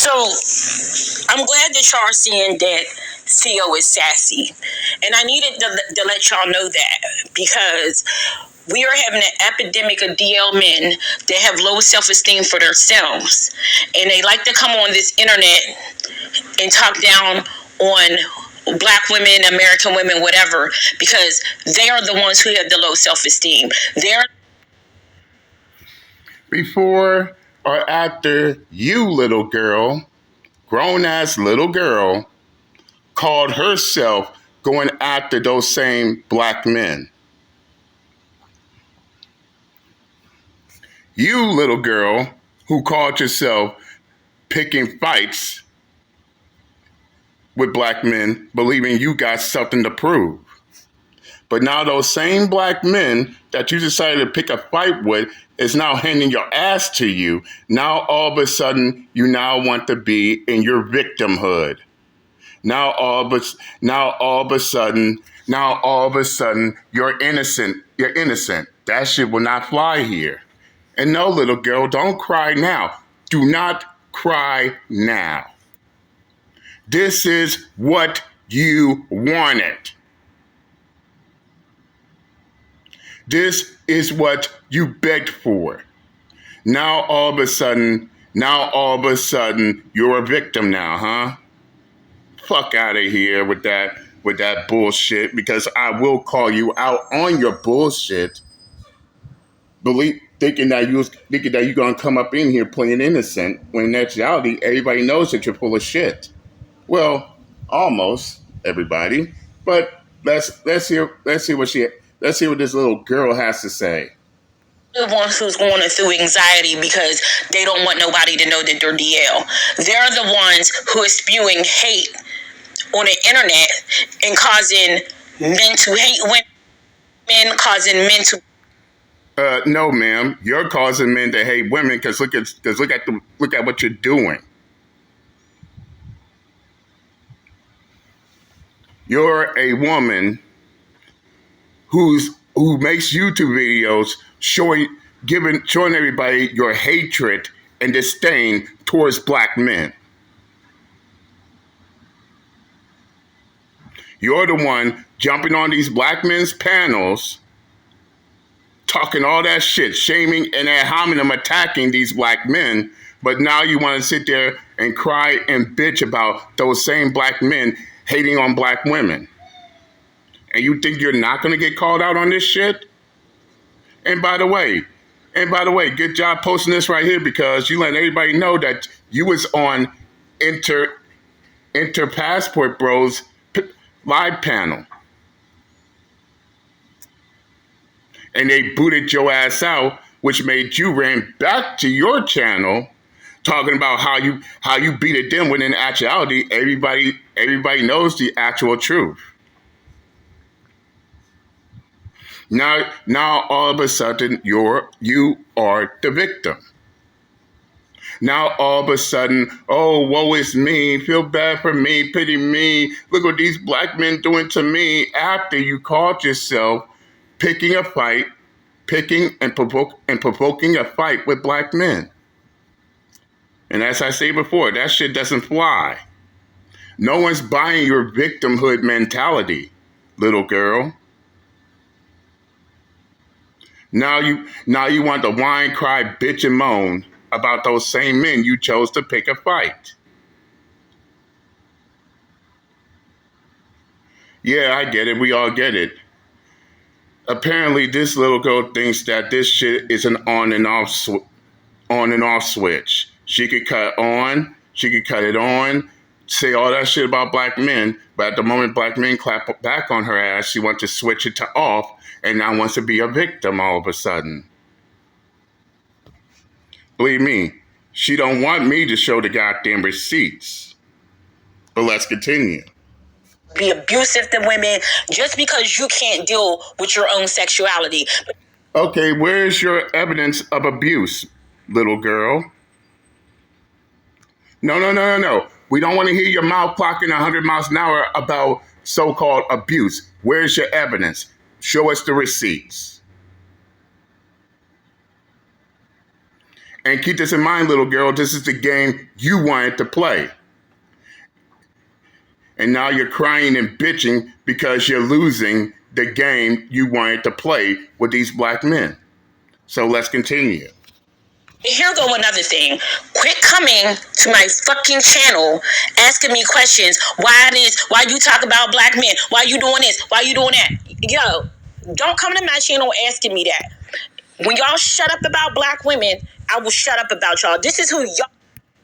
So I'm glad that y'all are seeing that Theo is sassy. And I needed to let y'all know that because we are having an epidemic of DL men that have low self-esteem for themselves. And they like to come on this internet and talk down on black women, American women, whatever, because they are the ones who have the low self-esteem. They're before or after you, little girl, grown-ass little girl, called herself going after those same black men. You, little girl, who called yourself picking fights with black men, believing you got something to prove. But now those same black men that you decided to pick a fight with is now handing your ass to you. Now all of a sudden, you now want to be in your victimhood. Now all of a sudden, you're innocent. You're innocent. That shit will not fly here. And no, little girl, don't cry now. Do not cry now. This is what you wanted. This is what you begged for. Now all of a sudden, you're a victim now, huh? Fuck out of here with that bullshit, because I will call you out on your bullshit. Thinking that you're gonna come up in here playing innocent, when in actuality everybody knows that you're full of shit. Well, almost everybody. But let's hear what this little girl has to say. The ones who's going through anxiety because they don't want nobody to know that they're DL. They're the ones who are spewing hate on the internet and causing men to hate women, causing men to. No, ma'am. You're causing men to hate women because look at what you're doing. You're a woman who makes YouTube videos showing everybody your hatred and disdain towards black men. You're the one jumping on these black men's panels, talking all that shit, shaming and ad hominem attacking these black men, but now you want to sit there and cry and bitch about those same black men hating on black women. And you think you're not going to get called out on this shit? And by the way, good job posting this right here, because you let everybody know that you was on Inter Passport Bros live panel. And they booted your ass out, which made you ran back to your channel talking about how you beat them, when in actuality everybody knows the actual truth. Now all of a sudden you are the victim. Now all of a sudden, oh, woe is me, feel bad for me, pity me, look what these black men doing to me, after you called yourself picking and provoking a fight with black men. And as I say before, that shit doesn't fly. No one's buying your victimhood mentality, little girl. Now you want to whine, cry, bitch, and moan about those same men you chose to pick a fight. Yeah, I get it. We all get it. Apparently, this little girl thinks that this shit is an on and off switch. She could cut it on, say all that shit about black men, but at the moment black men clap back on her ass, she wants to switch it to off, and now wants to be a victim all of a sudden. Believe me, she don't want me to show the goddamn receipts. But let's continue. Be abusive to women just because you can't deal with your own sexuality. Okay, where's your evidence of abuse, little girl? No. We don't want to hear your mouth clocking 100 miles an hour about so-called abuse. Where's your evidence? Show us the receipts. And keep this in mind, little girl, this is the game you wanted to play. And now you're crying and bitching because you're losing the game you wanted to play with these black men. So let's continue. Here go another thing. Quit coming to my fucking channel asking me questions. Why this? Why you talk about black men? Why you doing this? Why you doing that? Yo, don't come to my channel asking me that. When y'all shut up about black women, I will shut up about y'all. This is who y'all.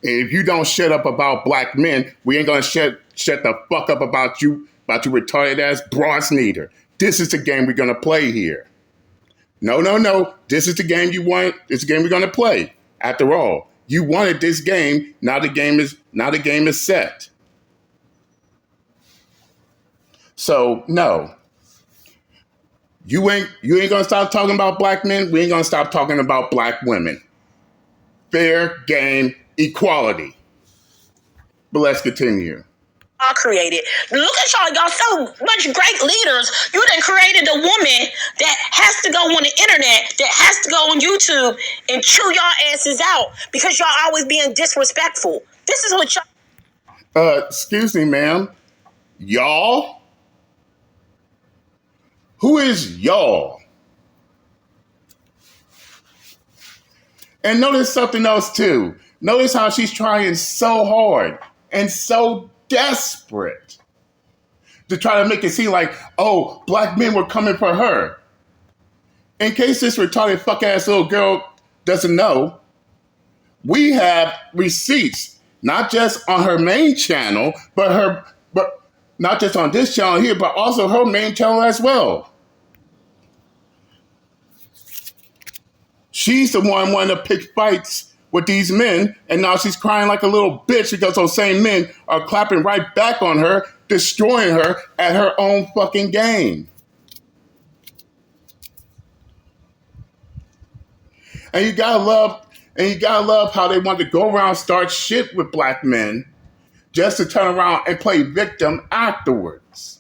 And if you don't shut up about black men, we ain't gonna shut the fuck up about you retarded ass bras neither. This is the game we're gonna play here. No. This is the game you want. It's the game we're gonna play. After all, you wanted this game. Now the game is set. So no. You ain't gonna stop talking about black men. We ain't gonna stop talking about black women. Fair game equality. But let's continue. Y'all created. Look at y'all. Y'all so much great leaders. You done created a woman that has to go on the internet, that has to go on YouTube and chew y'all asses out because y'all always being disrespectful. This is what y'all. Excuse me, ma'am. Y'all? Who is y'all? And notice something else too. Notice how she's trying so hard and so desperate to try to make it seem like, oh, black men were coming for her. In case this retarded fuck ass little girl doesn't know, we have receipts, not just on her main channel, but not just on this channel here, but also her main channel as well. She's the one wanting to pick fights with these men, and now she's crying like a little bitch because those same men are clapping right back on her, destroying her at her own fucking game. And you gotta love how they want to go around start shit with black men just to turn around and play victim afterwards.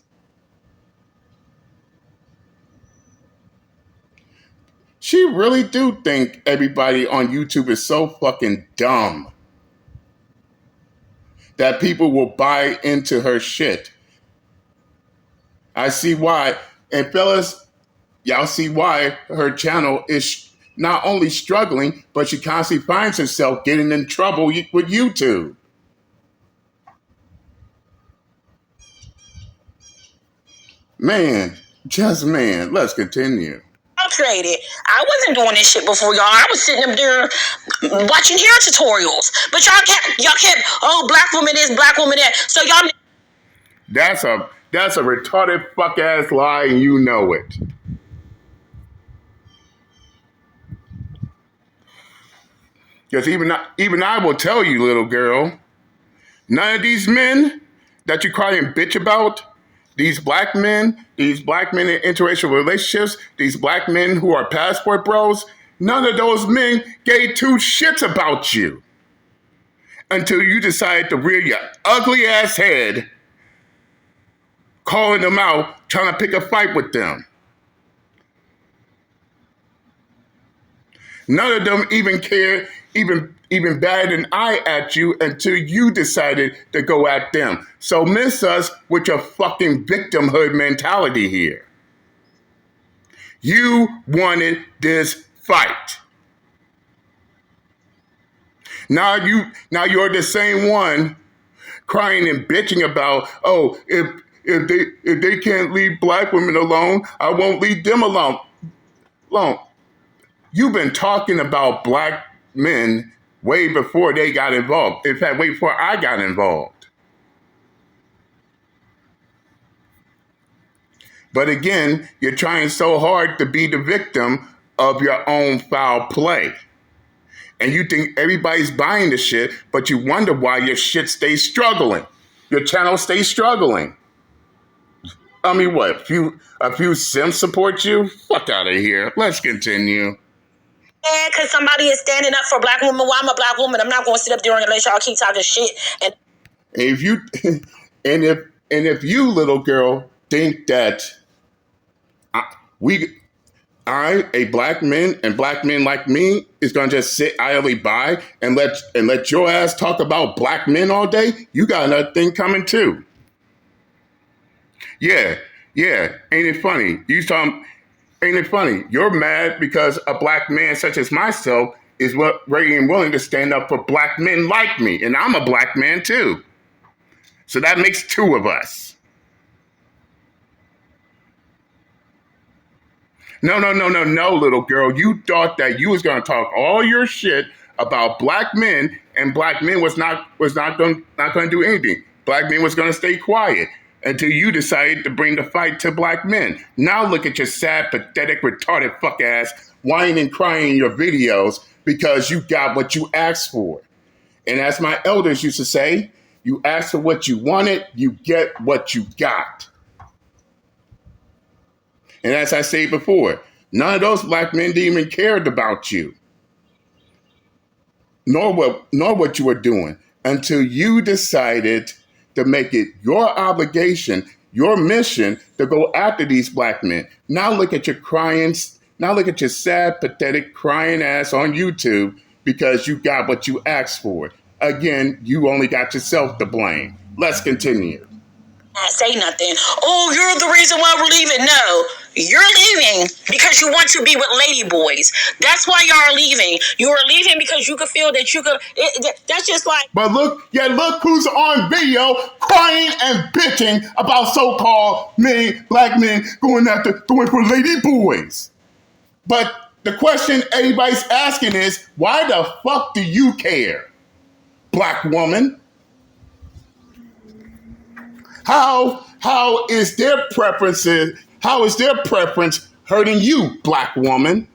She really do think everybody on YouTube is so fucking dumb that people will buy into her shit. I see why. And fellas, y'all see why her channel is not only struggling, but she constantly finds herself getting in trouble with YouTube. Man, let's continue. Created. I wasn't doing this shit before y'all. I was sitting up there watching hair tutorials. But y'all kept, oh, black woman this, black woman that. So y'all. That's a retarded fuck ass lie, and you know it. Because even I will tell you, little girl, none of these men that you cry and bitch about, these black men in interracial relationships, these black men who are passport bros, none of those men gave two shits about you until you decided to rear your ugly ass head, calling them out, trying to pick a fight with them. None of them even cared, even batted an eye at you until you decided to go at them. So miss us with your fucking victimhood mentality here. You wanted this fight. Now you're the same one crying and bitching about, oh, if they can't leave black women alone, I won't leave them alone. You've been talking about black men way before they got involved. In fact, way before I got involved. But again, you're trying so hard to be the victim of your own foul play. And you think everybody's buying the shit, but you wonder why your shit stays struggling. Your channel stays struggling. I mean, what? A few Sims support you? Fuck out of here. Let's continue. Yeah, because somebody is standing up for black women. Well, I'm a black woman. I'm not going to sit up there and let y'all keep talking shit. And if you little girl think that A black man and black men like me is gonna just sit idly by and let your ass talk about black men all day? You got another thing coming too. Yeah, yeah. Ain't it funny? Ain't it funny? You're mad because a black man such as myself is ready and willing to stand up for black men like me, and I'm a black man too. So that makes two of us. No, little girl. You thought that you was gonna talk all your shit about black men, and black men was not gonna do anything. Black men was gonna stay quiet until you decided to bring the fight to black men. Now look at your sad, pathetic, retarded fuck ass whining and crying in your videos because you got what you asked for. And as my elders used to say, you ask for what you wanted, you get what you got. And as I said before, none of those black men even cared about you, nor what you were doing, until you decided to make it your obligation, your mission to go after these black men. Now look at your crying, now look at your sad, pathetic, crying ass on YouTube because you got what you asked for. Again, you only got yourself to blame. Let's continue. Not say nothing. Oh, you're the reason why we're leaving. No, you're leaving because you want to be with lady boys. That's why y'all are leaving. You are leaving because you could feel that you could. That's just like. But look who's on video crying and bitching about so-called black men going for lady boys. But the question everybody's asking is, why the fuck do you care, black woman? How is their preference hurting you, black woman?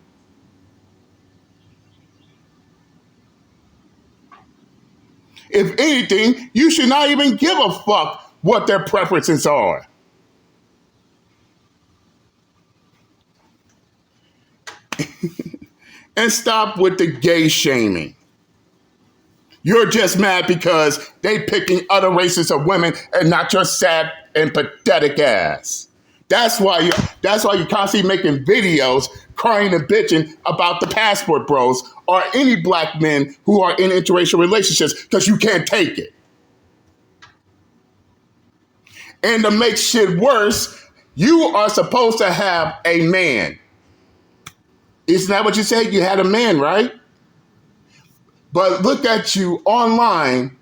If anything, you should not even give a fuck what their preferences are. And stop with the gay shaming. You're just mad because they picking other races of women and not your sad and pathetic ass. That's why you're constantly making videos crying and bitching about the passport bros or any black men who are in interracial relationships because you can't take it. And to make shit worse, you are supposed to have a man. Isn't that what you said? You had a man, right? But look at you online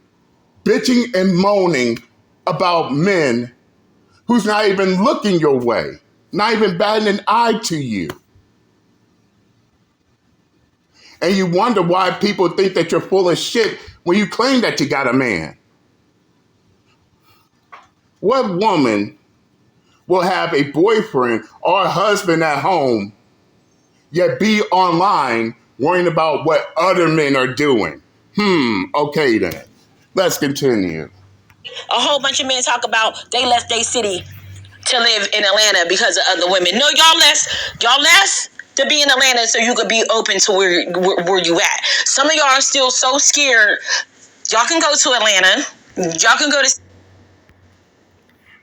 bitching and moaning about men who's not even looking your way, not even batting an eye to you. And you wonder why people think that you're full of shit when you claim that you got a man. What woman will have a boyfriend or a husband at home, yet be online worrying about what other men are doing? Okay then. Let's continue. A whole bunch of men talk about they left their city to live in Atlanta because of other women. No, y'all left to be in Atlanta so you could be open to where you at. Some of y'all are still so scared. Y'all can go to Atlanta. Y'all can go to.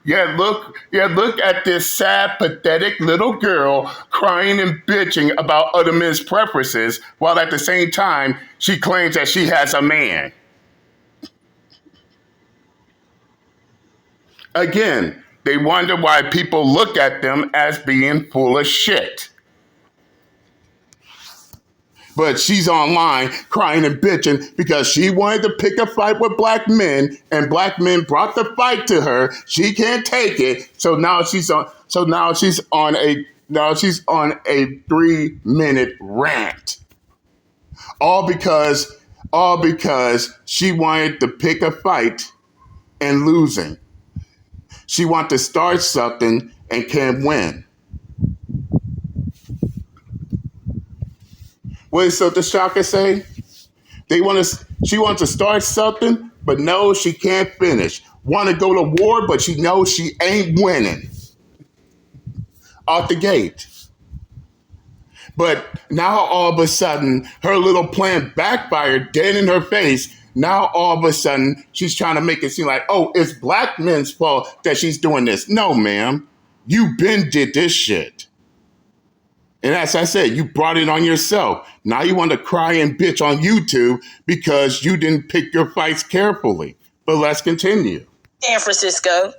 Look at this sad, pathetic little girl crying and bitching about other men's preferences, while at the same time, she claims that she has a man. Again, they wonder why people look at them as being full of shit. But she's online crying and bitching because she wanted to pick a fight with black men, and black men brought the fight to her. She can't take it, so now she's on a 3-minute rant. All because she wanted to pick a fight and losing. She wants to start something and can't win. What did Silta Shaka say? She wants to start something, but knows she can't finish. Want to go to war, but she knows she ain't winning. Out the gate. But now all of a sudden, her little plan backfired dead in her face. Now all of a sudden, she's trying to make it seem like, oh, it's black men's fault that she's doing this. No, ma'am. You been did this shit. And as I said, you brought it on yourself. Now you want to cry and bitch on YouTube because you didn't pick your fights carefully. But let's continue. San Francisco.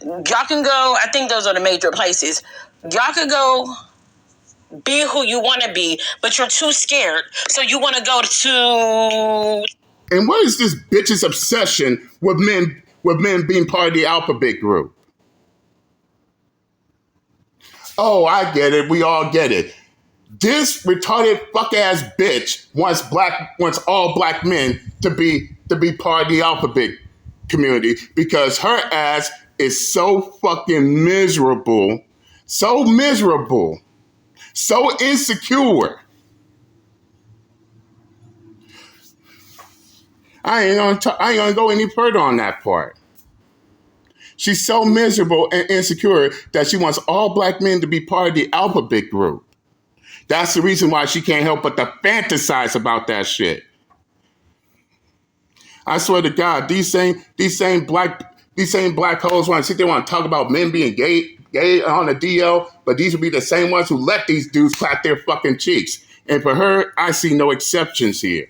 Y'all can go, I think those are the major places. Y'all can go be who you want to be, but you're too scared. So you want to go to... And what is this bitch's obsession with men being part of the alphabet group? Oh, I get it. We all get it. This retarded fuck ass bitch wants all black men to be part of the alphabet community because her ass is so fucking miserable, so insecure. I ain't gonna go any further on that part. She's so miserable and insecure that she wants all black men to be part of the alphabet group. That's the reason why she can't help but to fantasize about that shit. I swear to God, these same black hoes want to sit there and talk about men being gay on the DL, but these will be the same ones who let these dudes clap their fucking cheeks. And for her, I see no exceptions here.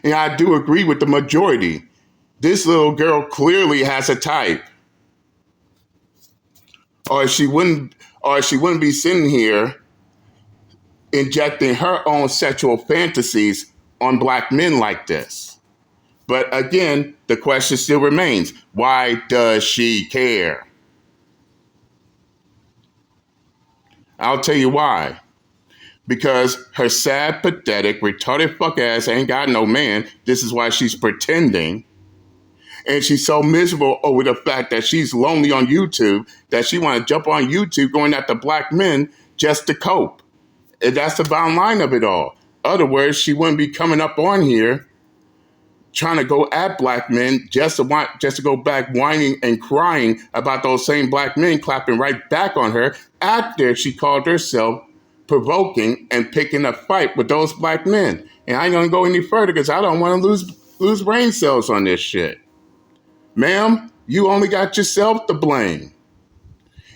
And I do agree with the majority. This little girl clearly has a type. Or she wouldn't be sitting here injecting her own sexual fantasies on black men like this. But again, the question still remains, why does she care? I'll tell you why. Because her sad, pathetic, retarded fuck ass ain't got no man. This is why she's pretending. And she's so miserable over the fact that she's lonely on YouTube that she want to jump on YouTube going after black men just to cope. And that's the bottom line of it all. Other words, she wouldn't be coming up on here trying to go at black men just to go back whining and crying about those same black men clapping right back on her after she called herself provoking and picking a fight with those black men. And I ain't gonna go any further because I don't want to lose brain cells on this shit. Ma'am, you only got yourself to blame.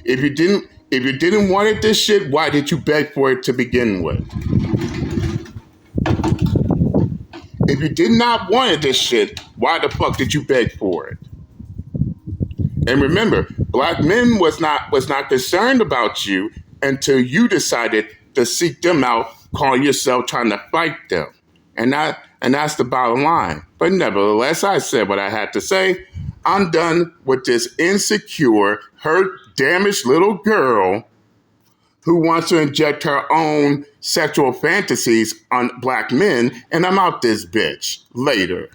If you didn't want this shit, why did you beg for it to begin with? If you did not want this shit, why the fuck did you beg for it? And remember, black men was not concerned about you until you decided to seek them out, call yourself trying to fight them. And that's the bottom line. But nevertheless, I said what I had to say. I'm done with this insecure, hurt, damaged little girl who wants to inject her own sexual fantasies on black men, and I'm out this bitch. Later.